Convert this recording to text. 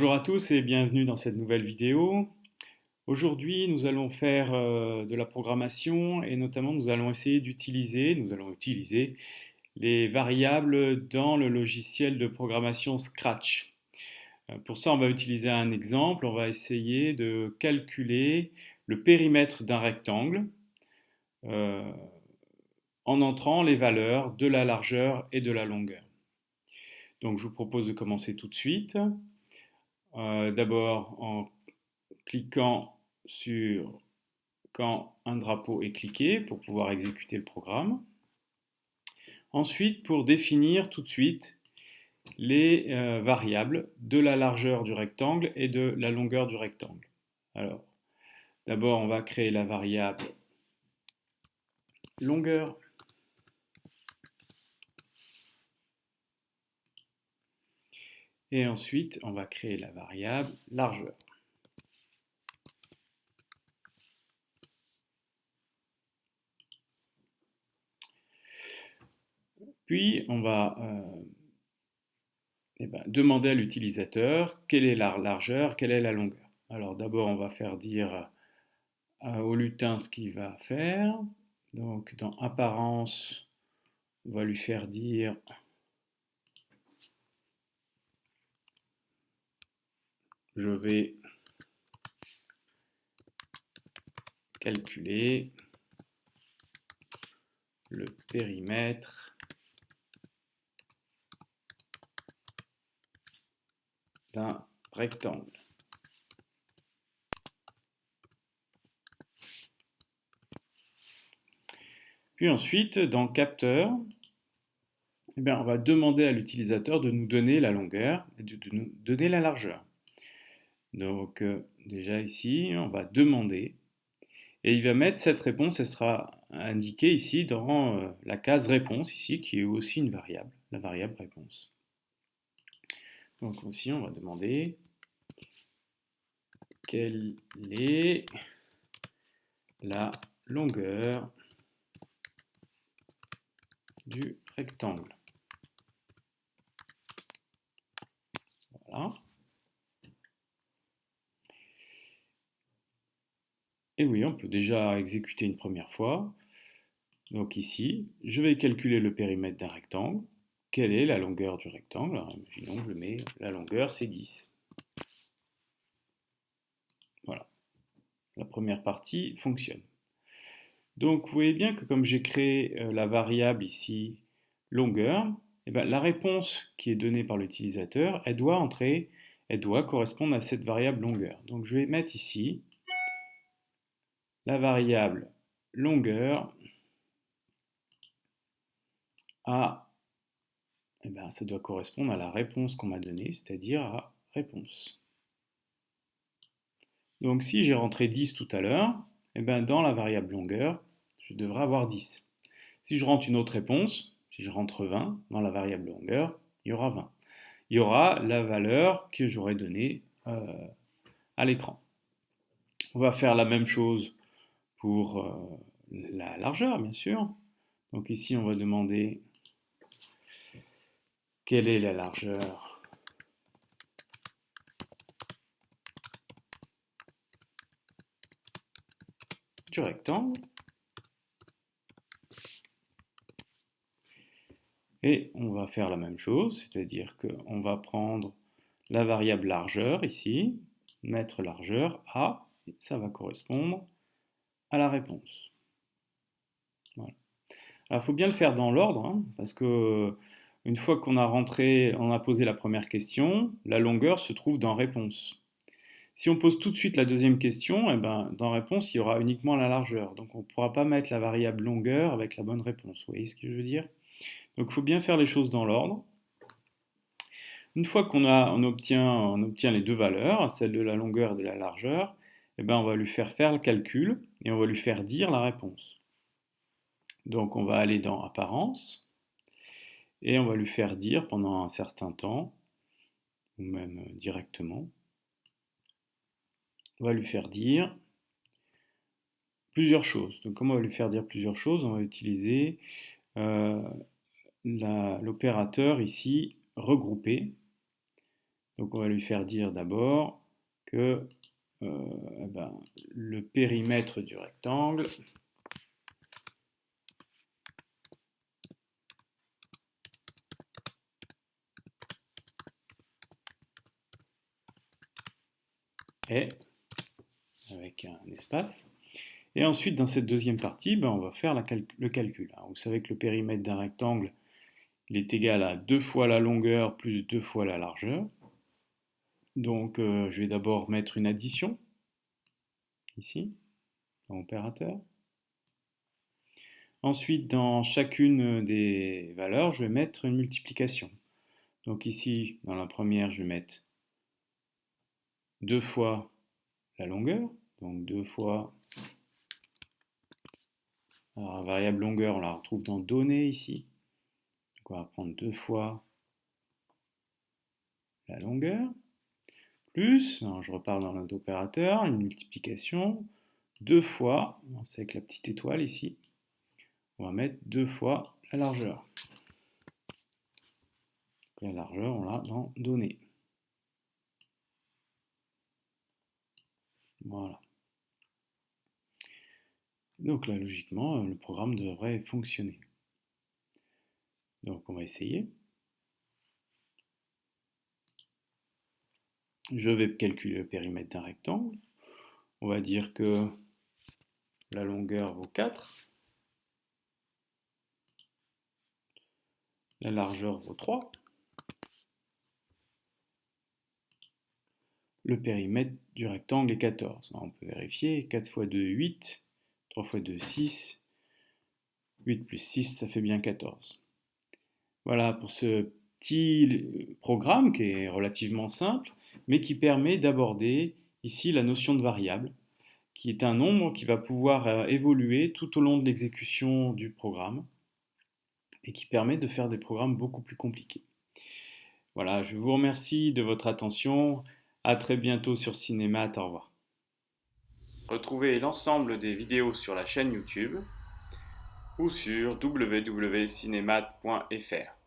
Bonjour à tous et bienvenue dans cette nouvelle vidéo. Aujourd'hui, nous allons faire de la programmation et notamment nous allons utiliser les variables dans le logiciel de programmation Scratch. Pour ça, on va utiliser un exemple. On va essayer de calculer le périmètre d'un rectangle euh, en entrant les valeurs de la largeur et de la longueur. Donc, je vous propose de commencer tout de suite. D'abord en cliquant sur quand un drapeau est cliqué pour pouvoir exécuter le programme. Ensuite, pour définir tout de suite les variables de la largeur du rectangle et de la longueur du rectangle. Alors, d'abord, on va créer la variable longueur. Et ensuite, on va créer la variable largeur. Puis, on va demander à l'utilisateur quelle est la largeur, quelle est la longueur. Alors, d'abord, on va faire dire au lutin ce qu'il va faire. Donc, dans apparence, on va lui faire dire je vais calculer le périmètre d'un rectangle. Puis ensuite, dans capteur, on va demander à l'utilisateur de nous donner la longueur et de nous donner la largeur. Donc déjà ici, on va demander et il va mettre cette réponse, elle sera indiquée ici dans la case réponse ici qui est aussi une variable, la variable réponse. Donc aussi on va demander quelle est la longueur du rectangle. Voilà. Et oui, on peut déjà exécuter une première fois. Donc ici, je vais calculer le périmètre d'un rectangle. Quelle est la longueur du rectangle? Alors, imaginons que je mets la longueur, c'est 10. Voilà. La première partie fonctionne. Donc vous voyez bien que comme j'ai créé la variable ici, longueur, la réponse qui est donnée par l'utilisateur, elle doit correspondre à cette variable longueur. Donc je vais mettre ici la variable longueur ça doit correspondre à la réponse qu'on m'a donnée, c'est-à-dire à réponse. Donc si j'ai rentré 10 tout à l'heure, dans la variable longueur, je devrais avoir 10. Si je rentre une autre réponse, si je rentre 20 dans la variable longueur, il y aura 20. Il y aura la valeur que j'aurais donnée à l'écran. On va faire la même chose pour la largeur, bien sûr. Donc ici, on va demander quelle est la largeur du rectangle. Et on va faire la même chose, c'est-à-dire qu'on va prendre la variable largeur ici, mettre largeur A, et ça va correspondre à la réponse. Voilà. Alors il faut bien le faire dans l'ordre, hein, parce que une fois qu'on a rentré, on a posé la première question, la longueur se trouve dans réponse. Si on pose tout de suite la deuxième question, dans réponse, il y aura uniquement la largeur. Donc on ne pourra pas mettre la variable longueur avec la bonne réponse. Vous voyez ce que je veux dire? Donc il faut bien faire les choses dans l'ordre. Une fois on obtient les deux valeurs, celle de la longueur et de la largeur, on va lui faire le calcul et on va lui faire dire la réponse. Donc on va aller dans Apparence et on va lui faire dire pendant un certain temps, ou même directement, on va lui faire dire plusieurs choses. Donc comment on va lui faire dire plusieurs choses? On va utiliser l'opérateur ici regrouper. Donc on va lui faire dire d'abord que le périmètre du rectangle est, avec un espace. Et ensuite, dans cette deuxième partie, on va faire le calcul. Vous savez que le périmètre d'un rectangle, il est égal à 2 fois la longueur plus 2 fois la largeur. Donc je vais d'abord mettre une addition, ici, dans l'opérateur. Ensuite, dans chacune des valeurs, je vais mettre une multiplication. Donc ici, dans la première, je vais mettre 2 fois la longueur, donc 2 fois. Alors la variable longueur, on la retrouve dans données ici. Donc on va prendre 2 fois la longueur, plus, alors je repars dans notre opérateur, une multiplication, 2 fois, c'est avec la petite étoile ici, on va mettre 2 fois la largeur. La largeur, on l'a dans données. Voilà. Donc là, logiquement, le programme devrait fonctionner. Donc on va essayer. Je vais calculer le périmètre d'un rectangle. On va dire que la longueur vaut 4. La largeur vaut 3. Le périmètre du rectangle est 14. Alors on peut vérifier. 4 fois 2, 8. 3 fois 2, 6. 8 plus 6, ça fait bien 14. Voilà pour ce petit programme qui est relativement simple, mais qui permet d'aborder ici la notion de variable, qui est un nombre qui va pouvoir évoluer tout au long de l'exécution du programme et qui permet de faire des programmes beaucoup plus compliqués. Voilà, je vous remercie de votre attention. À très bientôt sur Cinémat. Au revoir. Retrouvez l'ensemble des vidéos sur la chaîne YouTube ou sur www.cinemat.fr.